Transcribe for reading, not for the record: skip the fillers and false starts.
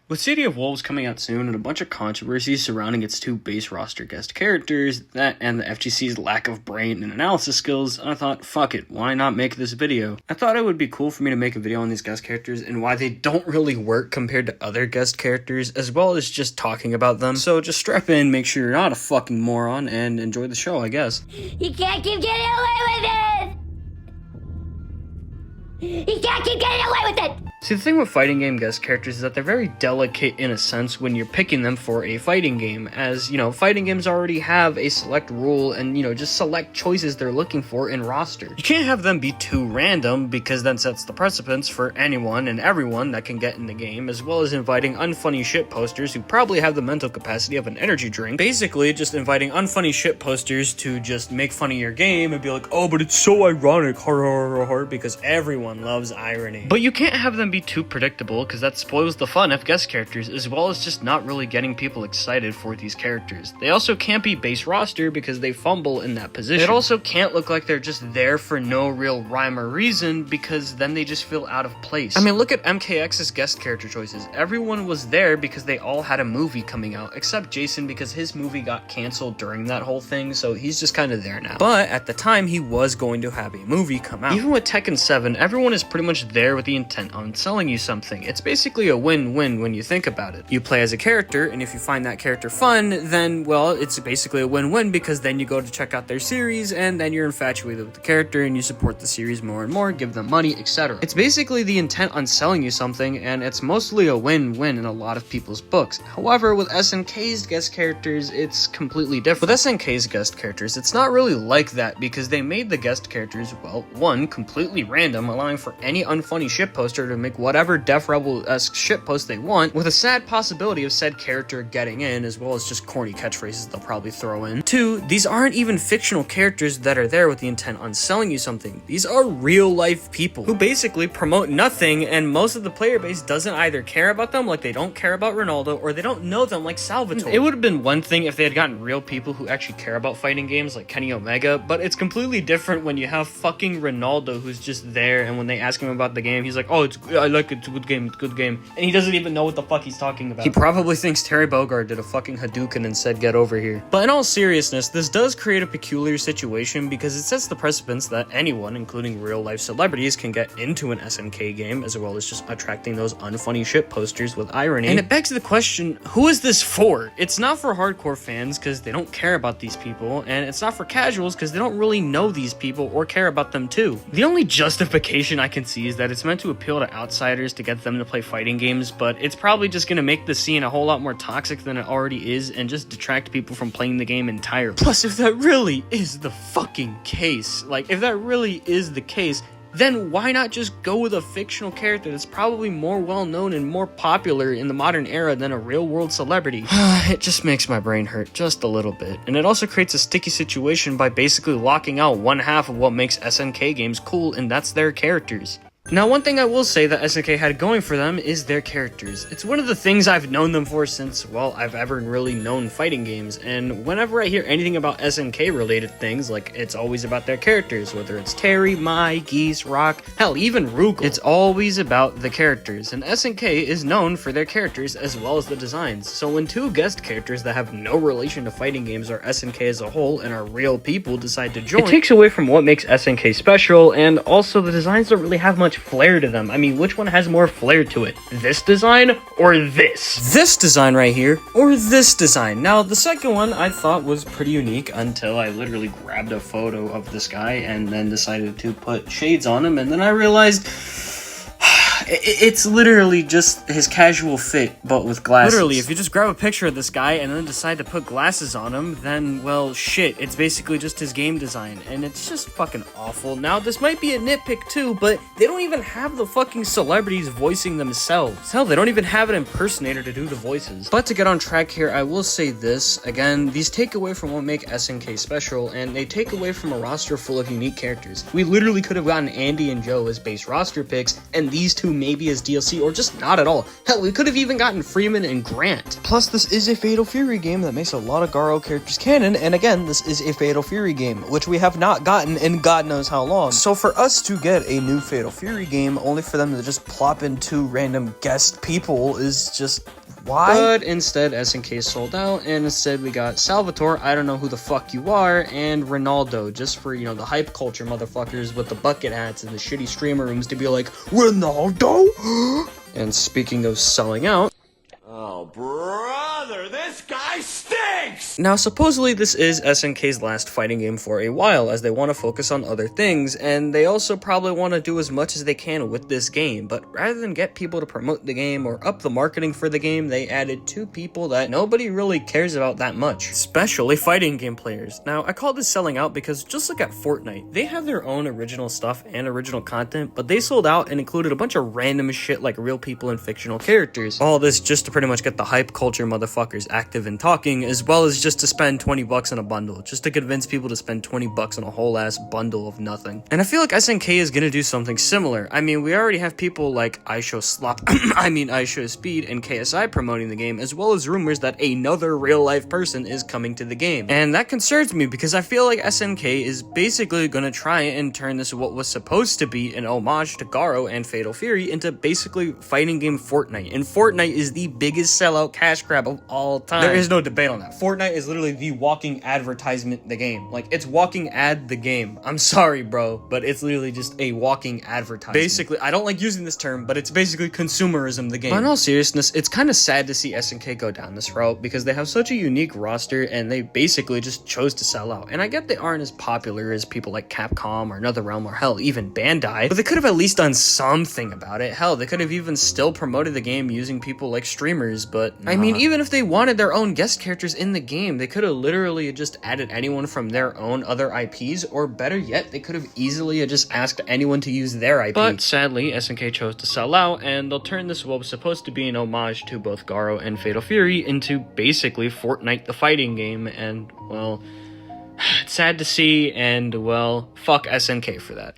With City of Wolves coming out soon and a bunch of controversies surrounding its two base roster guest characters, that and the FGC's lack of brain and analysis skills, I thought, fuck it, why not make this video? I thought it would be cool for me to make a video on these guest characters and why they don't really work compared to other guest characters, as well as just talking about them. So just strap in, make sure you're not a fucking moron, and enjoy the show, I guess. You can't keep getting away with it! You can't keep getting away with it! See, the thing with fighting game guest characters is that they're very delicate in a sense when you're picking them for a fighting game, as, fighting games already have a select rule and, just select choices they're looking for in roster. You can't have them be too random, because then sets the precedence for anyone and everyone that can get in the game, as well as inviting unfunny shit posters who probably have the mental capacity of an energy drink. Basically, just inviting unfunny shit posters to just make fun of your game and be like, oh, but it's so ironic, because everyone loves irony. But you can't have them be too predictable, because that spoils the fun of guest characters, as well as just not really getting people excited for these characters. They also can't be base roster because they fumble in that position. It also can't look like they're just there for no real rhyme or reason, because then they just feel out of place. I mean, look at MKX's guest character choices. Everyone was there because they all had a movie coming out, except Jason, because his movie got canceled during that whole thing, so he's just kind of there now. But at the time, he was going to have a movie come out. Even with Tekken 7, everyone is pretty much there with the intent on selling you something. It's basically a win-win when you think about it. You play as a character, and if you find that character fun, then, well, it's basically a win-win, because then you go to check out their series, and then you're infatuated with the character, and you support the series more and more, give them money, etc. It's basically the intent on selling you something, and it's mostly a win-win in a lot of people's books. However, with SNK's guest characters, it's completely different. With SNK's guest characters, it's not really like that, because they made the guest characters, well, one, completely random, allowing for any unfunny shit poster to make whatever Def Rebel-esque shitpost they want, with a sad possibility of said character getting in, as well as just corny catchphrases they'll probably throw in. Two, these aren't even fictional characters that are there with the intent on selling you something. These are real-life people who basically promote nothing, and most of the player base doesn't either care about them, like they don't care about Ronaldo, or they don't know them, like Salvatore. It would have been one thing if they had gotten real people who actually care about fighting games, like Kenny Omega, but it's completely different when you have fucking Ronaldo who's just there, and when they ask him about the game, he's like, oh, I like it, it's a good game, and he doesn't even know what the fuck he's talking about. He probably thinks Terry Bogard did a fucking Hadouken and said, get over here. But in all seriousness, this does create a peculiar situation, because it sets the precedence that anyone, including real-life celebrities, can get into an SNK game, as well as just attracting those unfunny shit posters with irony. And it begs the question, who is this for? It's not for hardcore fans, because they don't care about these people, and it's not for casuals, because they don't really know these people or care about them too. The only justification I can see is that it's meant to appeal to outsiders to get them to play fighting games, but it's probably just gonna make the scene a whole lot more toxic than it already is, and just detract people from playing the game entirely. Plus, if that really is the fucking case, then why not just go with a fictional character that's probably more well-known and more popular in the modern era than a real-world celebrity? It just makes my brain hurt just a little bit. And it also creates a sticky situation by basically locking out one half of what makes SNK games cool, and that's their characters. Now, one thing I will say that SNK had going for them is their characters. It's one of the things I've known them for since, well, I've ever really known fighting games, and whenever I hear anything about SNK-related things, like, it's always about their characters, whether it's Terry, Mai, Geese, Rock, hell, even Rugal. It's always about the characters, and SNK is known for their characters as well as the designs. So when two guest characters that have no relation to fighting games or SNK as a whole and are real people decide to join, it takes away from what makes SNK special, and also the designs don't really have much flair to them. I mean, which one has more flair to it? This design or this? This design right here or this design? Now, the second one I thought was pretty unique until I literally grabbed a photo of this guy and then decided to put shades on him, and then I realized it's literally just his casual fit, but with glasses. Literally, if you just grab a picture of this guy and then decide to put glasses on him, then, well, shit, it's basically just his game design, and it's just fucking awful. Now, this might be a nitpick too, but they don't even have the fucking celebrities voicing themselves. Hell, they don't even have an impersonator to do the voices. But to get on track here, I will say this. Again, these take away from what make SNK special, and they take away from a roster full of unique characters. We literally could have gotten Andy and Joe as base roster picks, and these two maybe as DLC or just not at all. Hell, we could have even gotten Freeman and Grant. Plus, this is a Fatal Fury game that makes a lot of Garo characters canon, and again, this is a Fatal Fury game, which we have not gotten in God knows how long. So for us to get a new Fatal Fury game, only for them to just plop in 2 random guest people is just... why? But instead, SNK sold out, and instead we got Salvatore, I don't know who the fuck you are, and Ronaldo, just for, you know, the hype culture motherfuckers with the bucket hats and the shitty streamer rooms to be like, Ronaldo? And speaking of selling out... oh, brother, this guy stinks! Now, supposedly this is SNK's last fighting game for a while, as they want to focus on other things, and they also probably want to do as much as they can with this game, but rather than get people to promote the game or up the marketing for the game, they added 2 people that nobody really cares about that much, especially fighting game players. Now, I call this selling out because just look at Fortnite. They have their own original stuff and original content, but they sold out and included a bunch of random shit like real people and fictional characters. All this just to pretty much get the hype culture motherfuckers active and talking, as well as just to spend 20 bucks on a bundle, just to convince people to spend 20 bucks on a whole ass bundle of nothing. And I feel like SNK is gonna do something similar. I mean, we already have people like iShow Speed and KSI promoting the game, as well as rumors that another real life person is coming to the game. And that concerns me because I feel like SNK is basically gonna try and turn this what was supposed to be an homage to Garo and Fatal Fury into basically fighting game Fortnite. And Fortnite is the biggest sellout cash grab of all time. There is no debate on that. Fortnite is literally the walking advertisement the game. Like, it's walking ad the game. I'm sorry, bro, but it's literally just a walking advertisement. Basically, I don't like using this term, but it's basically consumerism the game. But in all seriousness, it's kind of sad to see SNK go down this route because they have such a unique roster and they basically just chose to sell out. And I get they aren't as popular as people like Capcom or NetherRealm or hell, even Bandai, but they could have at least done something about it. Hell, they could have even still promoted the game using people like streamers, but nah. I mean, even if they wanted their own guest characters in the game, they could have literally just added anyone from their own other IPs, or better yet, they could have easily just asked anyone to use their IP. But sadly, SNK chose to sell out, and they'll turn this what was supposed to be an homage to both Garo and Fatal Fury into basically Fortnite the fighting game, and well, it's sad to see, and well, fuck SNK for that.